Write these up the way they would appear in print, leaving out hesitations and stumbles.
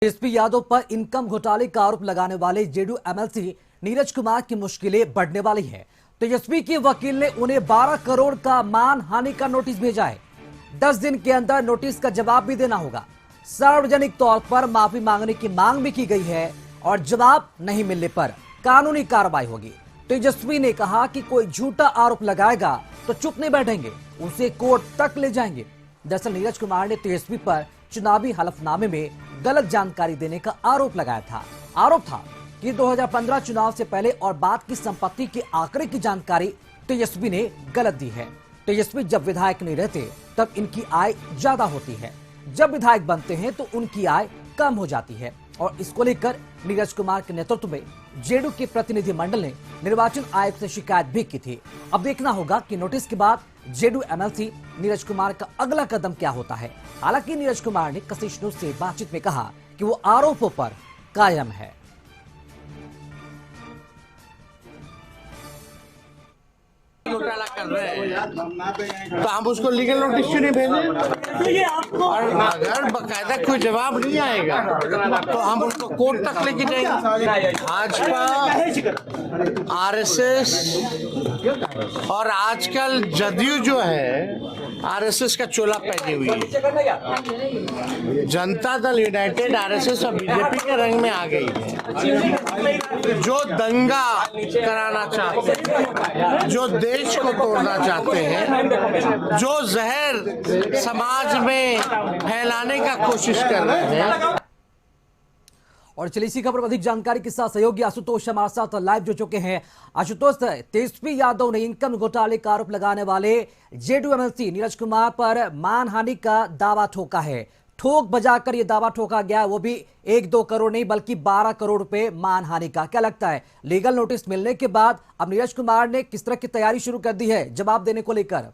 SP Yadav पर income घोटाले का आरोप लगाने वाले जेडीयू एमएलसी नीरज कुमार की मुश्किलें बढ़ने वाली है। तेजस्वी के वकील ने उन्हें 12 करोड़ का मानहानि का नोटिस भेजा है। 10 दिन के अंदर नोटिस का जवाब भी देना होगा। सार्वजनिक तौर पर माफी मांगने की मांग भी की गई है और जवाब नहीं मिलने पर कानूनी कार्रवाई होगी। तेजस्वी ने कहा कि कोई झूठा आरोप लगाएगा तो चुप नहीं बैठेंगे, उसे कोर्ट तक ले जाएंगे। दरअसल नीरज कुमार ने तेजस्वी पर चुनावी हलफनामे में गलत जानकारी देने का आरोप लगाया था। आरोप था कि 2015 चुनाव से पहले और बाद की संपत्ति के आंकड़े की जानकारी तेजस्वी ने गलत दी है। तेजस्वी जब विधायक नहीं रहते तब इनकी आय ज्यादा होती है, जब विधायक बनते हैं तो उनकी आय कम हो जाती है और इसको लेकर नीरज कुमार के नेतृत्व में जेडीयू के प्रतिनिधि मंडल ने निर्वाचन आयोग से शिकायत भी की थी। अब देखना होगा कि नोटिस के बाद जेडीयू एमएलसी नीरज कुमार का अगला कदम क्या होता है। हालांकि नीरज कुमार ने कशिश न्यूज से बातचीत में कहा कि वो आरोपों पर कायम है। घोटाला कर रहे हैं तो हम उसको लीगल नोटिस क्यों नहीं भेजें? और अगर बकायदा कोई जवाब नहीं आएगा तो हम उसको कोर्ट तक लेके जाएंगे। भाजपा, आरएसएस और आजकल जदयू जो है आरएसएस का चोला पहनी हुई है। जनता दल यूनाइटेड आरएसएस और बीजेपी के रंग में आ गई है। जो दंगा कराना चाहते हैं, जो देश को तोड़ना चाहते हैं, जो जहर समाज में फैलाने का कोशिश कर रहे हैं। और चलिए इसी खबर पर अधिक जानकारी के साथ सहयोगी आशुतोष हमारे साथ लाइव जुड़ चुके हैं। आशुतोष, तेजस्वी यादव ने इनकम घोटाले का आरोप लगाने वाले जेडीयू एमएलसी नीरज कुमार पर मानहानि का दावा ठोका है। ठोक बजाकर यह दावा ठोका गया, वो भी 1-2 करोड़ नहीं बल्कि 12 करोड़ रुपए मानहानि का। क्या लगता है लीगल नोटिस मिलने के बाद अब नीरज कुमार ने किस तरह की तैयारी शुरू कर दी है जवाब देने को लेकर?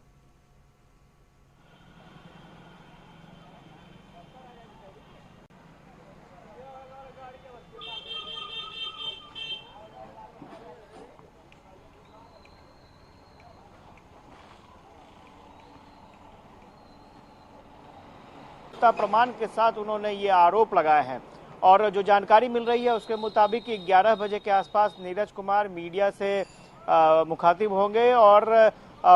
प्रमाण के साथ उन्होंने ये आरोप लगाए हैं और जो जानकारी मिल रही है उसके मुताबिक 11 बजे के आसपास नीरज कुमार मीडिया से मुखातिब होंगे और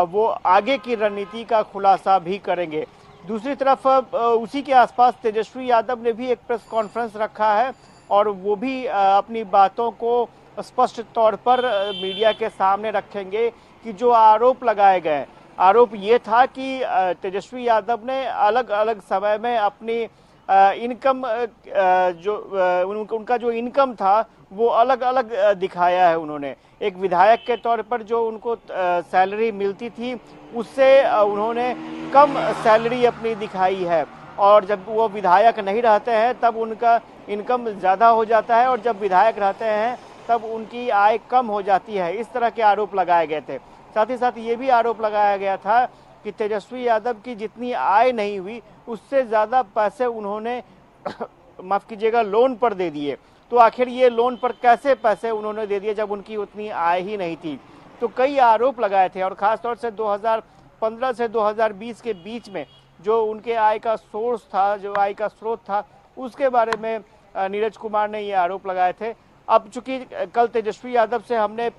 वो आगे की रणनीति का खुलासा भी करेंगे। दूसरी तरफ उसी के आसपास तेजस्वी यादव ने भी एक प्रेस कॉन्फ्रेंस रखा है और वो भी अपनी बातों को स्पष्ट तौर पर मीडिया के सामने रखेंगे कि जो आरोप लगाए गए, आरोप ये था कि तेजस्वी यादव ने अलग अलग समय में अपनी इनकम उनका जो इनकम था वो अलग अलग दिखाया है। उन्होंने एक विधायक के तौर पर जो उनको सैलरी मिलती थी उससे उन्होंने कम सैलरी अपनी दिखाई है और जब वो विधायक नहीं रहते हैं तब उनका इनकम ज़्यादा हो जाता है और जब विधायक रहते हैं तब उनकी आय कम हो जाती है। इस तरह के आरोप लगाए गए थे। साथ ही साथ ये भी आरोप लगाया गया था कि तेजस्वी यादव की जितनी आय नहीं हुई उससे ज़्यादा पैसे उन्होंने माफ़ कीजिएगा लोन पर दे दिए। तो आखिर ये लोन पर कैसे पैसे उन्होंने दे दिए जब उनकी उतनी आय ही नहीं थी? तो कई आरोप लगाए थे और ख़ासतौर से 2015 से 2020 के बीच में जो उनके आय का सोर्स था, जो आय का स्रोत था, उसके बारे में नीरज कुमार ने ये आरोप लगाए थे। अब चूंकि कल तेजस्वी यादव से हमने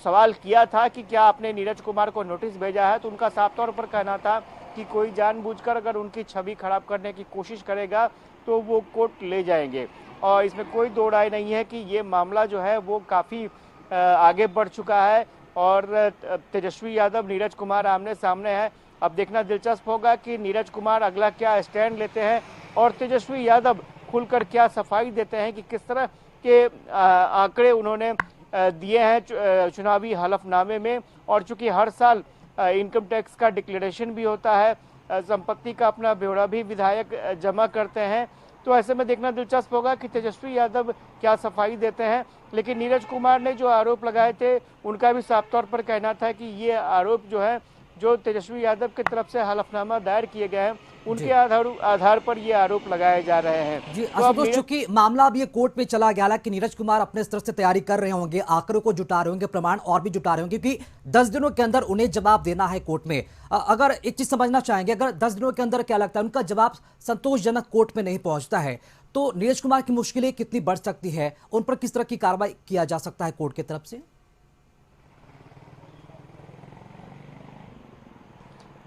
सवाल किया था कि क्या आपने नीरज कुमार को नोटिस भेजा है, तो उनका साफ तौर पर कहना था कि कोई जानबूझकर अगर उनकी छवि खराब करने की कोशिश करेगा तो वो कोर्ट ले जाएंगे। और इसमें कोई दो राय नहीं है कि ये मामला जो है वो काफ़ी आगे बढ़ चुका है और तेजस्वी यादव नीरज कुमार आमने सामने है। अब देखना दिलचस्प होगा कि नीरज कुमार अगला क्या स्टैंड लेते हैं और तेजस्वी यादव खुलकर क्या सफाई देते हैं कि किस तरह के आंकड़े उन्होंने दिए हैं चुनावी हलफनामे में। और चूंकि हर साल इनकम टैक्स का डिक्लेरेशन भी होता है, संपत्ति का अपना ब्यौरा भी विधायक जमा करते हैं, तो ऐसे में देखना दिलचस्प होगा कि तेजस्वी यादव क्या सफाई देते हैं। लेकिन नीरज कुमार ने जो आरोप लगाए थे उनका भी साफ तौर पर कहना था कि ये आरोप जो है जो तेजस्वी यादव की तरफ से हलफनामा दायर किए गए हैं उनके आधार पर ये आरोप लगाए जा रहे हैं। जी आशुतोष, चूंकि मामला अब ये कोर्ट में चला गया, हालांकि नीरज कुमार अपने स्तर से तैयारी कर रहे होंगे, आंकड़ों को जुटा रहे होंगे, प्रमाण और भी जुटा रहे होंगे क्योंकि 10 दिनों के अंदर उन्हें जवाब देना है कोर्ट में। अगर एक चीज समझना चाहेंगे, अगर 10 दिनों के अंदर क्या लगता है उनका जवाब संतोषजनक कोर्ट में नहीं पहुंचता है तो नीरज कुमार की मुश्किलें कितनी बढ़ सकती है, उन पर किस तरह की कार्रवाई किया जा सकता है कोर्ट की तरफ से?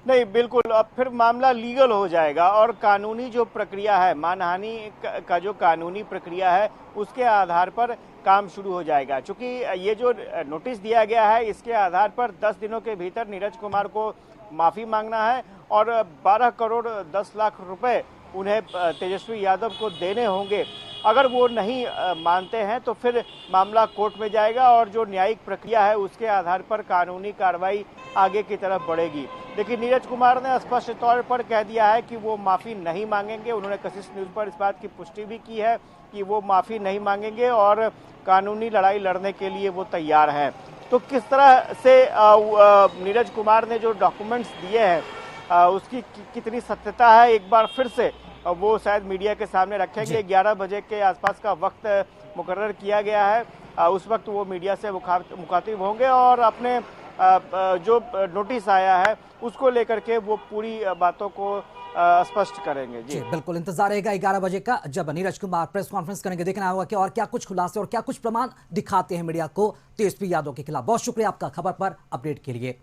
नहीं, बिल्कुल, अब फिर मामला लीगल हो जाएगा और कानूनी जो प्रक्रिया है, मानहानि का जो कानूनी प्रक्रिया है, उसके आधार पर काम शुरू हो जाएगा। चूंकि ये जो नोटिस दिया गया है, इसके आधार पर 10 दिनों के भीतर नीरज कुमार को माफ़ी मांगना है और 12 करोड़ 10 लाख रुपए उन्हें तेजस्वी यादव को देने होंगे। अगर वो नहीं मानते हैं तो फिर मामला कोर्ट में जाएगा और जो न्यायिक प्रक्रिया है उसके आधार पर कानूनी कार्रवाई आगे की तरफ बढ़ेगी। लेकिन नीरज कुमार ने स्पष्ट तौर पर कह दिया है कि वो माफ़ी नहीं मांगेंगे। उन्होंने कशिश न्यूज़ पर इस बात की पुष्टि भी की है कि वो माफ़ी नहीं मांगेंगे और कानूनी लड़ाई लड़ने के लिए वो तैयार हैं। तो किस तरह से नीरज कुमार ने जो डॉक्यूमेंट्स दिए हैं उसकी कितनी सत्यता है, एक बार फिर से वो शायद मीडिया के सामने रखेंगे। 11 बजे के आसपास का वक्त मुकर्रर किया गया है। उस वक्त वो मीडिया से मुखातिब होंगे और अपने जो नोटिस आया है उसको लेकर के वो पूरी बातों को स्पष्ट करेंगे। जी बिल्कुल, इंतजार रहेगा 11 बजे का, जब नीरज कुमार प्रेस कॉन्फ्रेंस करेंगे। देखना होगा कि और क्या कुछ खुलासे और क्या कुछ प्रमाण दिखाते हैं मीडिया को तेजस्वी यादव के खिलाफ। बहुत शुक्रिया आपका खबर पर अपडेट के लिए।